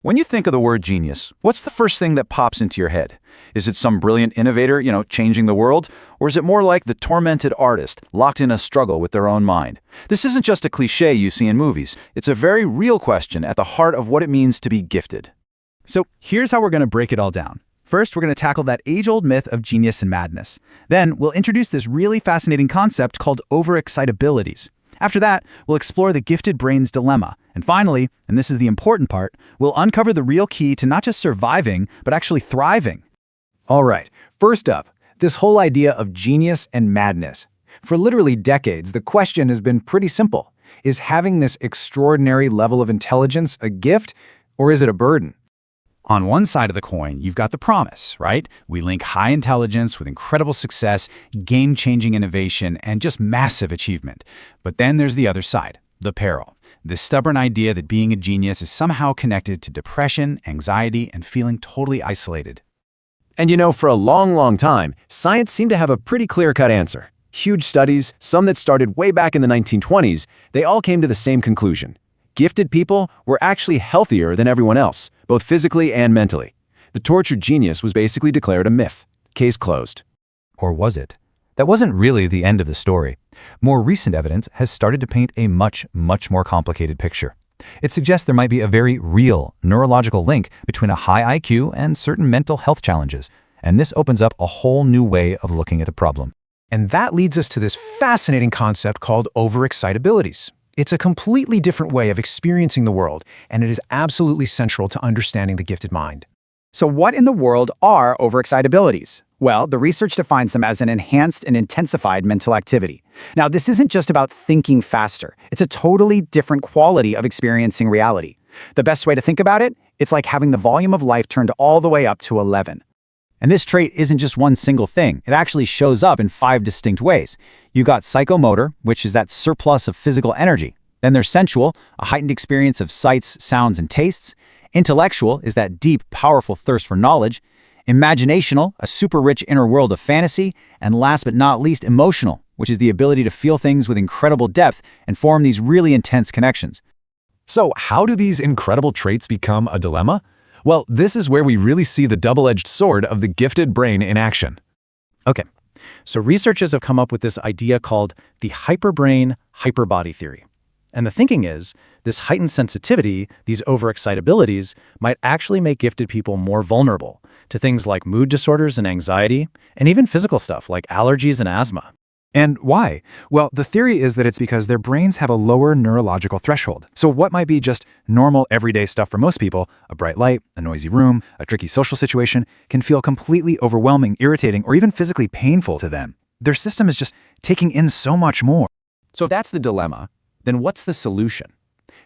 When you think of the word genius, what's the first thing that pops into your head? Is it some brilliant innovator, changing the world? Or is it more like the tormented artist, locked in a struggle with their own mind? This isn't just a cliché you see in movies. It's a very real question at the heart of what it means to be gifted. So here's how we're going to break it all down. First, we're going to tackle that age-old myth of genius and madness. Then, we'll introduce this really fascinating concept called overexcitabilities. After that, we'll explore the gifted brain's dilemma. And finally, and this is the important part, we'll uncover the real key to not just surviving, but actually thriving. All right, first up, this whole idea of genius and madness. For literally decades, the question has been pretty simple. Is having this extraordinary level of intelligence a gift, or is it a burden? On one side of the coin, you've got the promise, right? We link high intelligence with incredible success, game-changing innovation, and just massive achievement. But then there's the other side, the peril. This stubborn idea that being a genius is somehow connected to depression, anxiety, and feeling totally isolated. And for a long time, science seemed to have a pretty clear-cut answer. Huge studies, some that started way back in the 1920s, they all came to the same conclusion. Gifted people were actually healthier than everyone else, both physically and mentally. The tortured genius was basically declared a myth. Case closed. Or was it? That wasn't really the end of the story. More recent evidence has started to paint a much more complicated picture. It suggests there might be a very real neurological link between a high IQ and certain mental health challenges, and this opens up a whole new way of looking at the problem. And that leads us to this fascinating concept called overexcitabilities. It's a completely different way of experiencing the world, and it is absolutely central to understanding the gifted mind. So what in the world are overexcitabilities? Well, the research defines them as an enhanced and intensified mental activity. Now, this isn't just about thinking faster. It's a totally different quality of experiencing reality. The best way to think about it, it's like having the volume of life turned all the way up to 11. And this trait isn't just one single thing. It actually shows up in 5 distinct ways. You got psychomotor, which is that surplus of physical energy. Then there's sensual, a heightened experience of sights, sounds, and tastes. Intellectual is that deep, powerful thirst for knowledge. Imaginational, a super rich inner world of fantasy. And last but not least, emotional, which is the ability to feel things with incredible depth and form these really intense connections. So how do these incredible traits become a dilemma? Well, this is where we really see the double-edged sword of the gifted brain in action. Okay, so researchers have come up with this idea called the hyperbrain hyperbody theory. And the thinking is, this heightened sensitivity, these overexcitabilities, might actually make gifted people more vulnerable to things like mood disorders and anxiety, and even physical stuff like allergies and asthma. And why? Well, the theory is that it's because their brains have a lower neurological threshold. So what might be just normal everyday stuff for most people, a bright light, a noisy room, a tricky social situation, can feel completely overwhelming, irritating, or even physically painful to them. Their system is just taking in so much more. So if that's the dilemma, then what's the solution?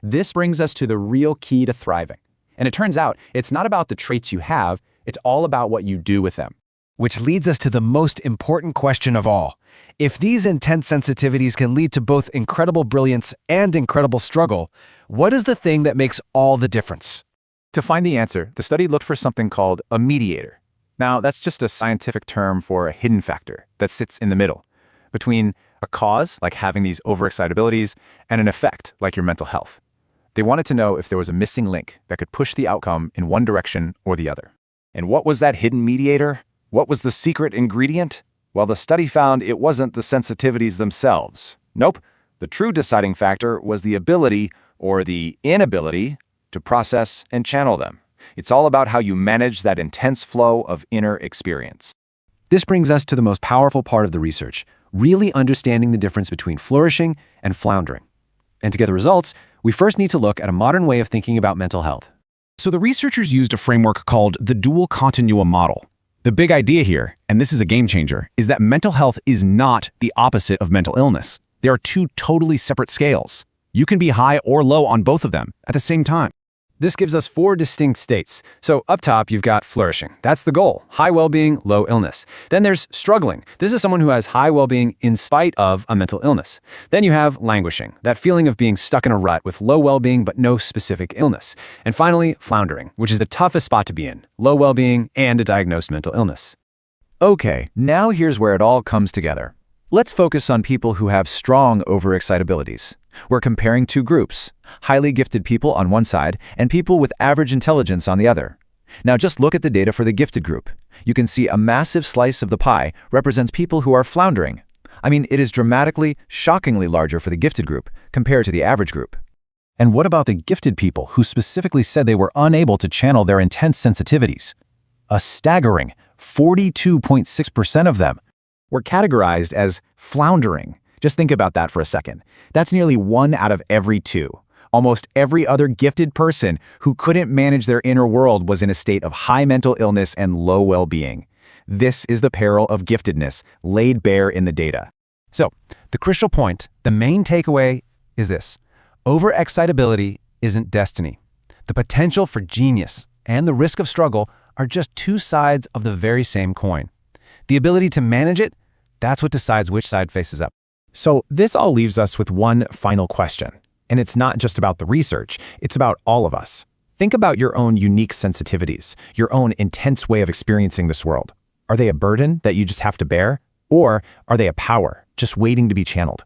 This brings us to the real key to thriving. And it turns out it's not about the traits you have, it's all about what you do with them. Which leads us to the most important question of all. If these intense sensitivities can lead to both incredible brilliance and incredible struggle, what is the thing that makes all the difference? To find the answer, the study looked for something called a mediator. Now, that's just a scientific term for a hidden factor that sits in the middle, between a cause, like having these overexcitabilities, and an effect, like your mental health. They wanted to know if there was a missing link that could push the outcome in one direction or the other. And what was that hidden mediator? What was the secret ingredient? Well, the study found it wasn't the sensitivities themselves. Nope. The true deciding factor was the ability, or the inability, to process and channel them. It's all about how you manage that intense flow of inner experience. This brings us to the most powerful part of the research, really understanding the difference between flourishing and floundering. And to get the results, we first need to look at a modern way of thinking about mental health. So the researchers used a framework called the dual continuum model. The big idea here, and this is a game changer, is that mental health is not the opposite of mental illness. They are two totally separate scales. You can be high or low on both of them at the same time. This gives us 4 distinct states. So up top, you've got flourishing. That's the goal. High well-being, low illness. Then there's struggling. This is someone who has high well-being in spite of a mental illness. Then you have languishing, that feeling of being stuck in a rut with low well-being but no specific illness. And finally, floundering, which is the toughest spot to be in, low well-being and a diagnosed mental illness. Okay, now here's where it all comes together. Let's focus on people who have strong overexcitabilities. We're comparing two groups, highly gifted people on one side and people with average intelligence on the other. Now just look at the data for the gifted group. You can see a massive slice of the pie represents people who are floundering. I mean, it is dramatically, shockingly larger for the gifted group compared to the average group. And what about the gifted people who specifically said they were unable to channel their intense sensitivities? A staggering 42.6% of them were categorized as floundering. Just think about that for a second. That's nearly 1 out of every 2. Almost every other gifted person who couldn't manage their inner world was in a state of high mental illness and low well-being. This is the peril of giftedness, laid bare in the data. So, the crucial point, the main takeaway is this. Overexcitability isn't destiny. The potential for genius and the risk of struggle are just two sides of the very same coin. The ability to manage it, that's what decides which side faces up. So this all leaves us with one final question. And it's not just about the research, it's about all of us. Think about your own unique sensitivities, your own intense way of experiencing this world. Are they a burden that you just have to bear? Or are they a power, just waiting to be channeled?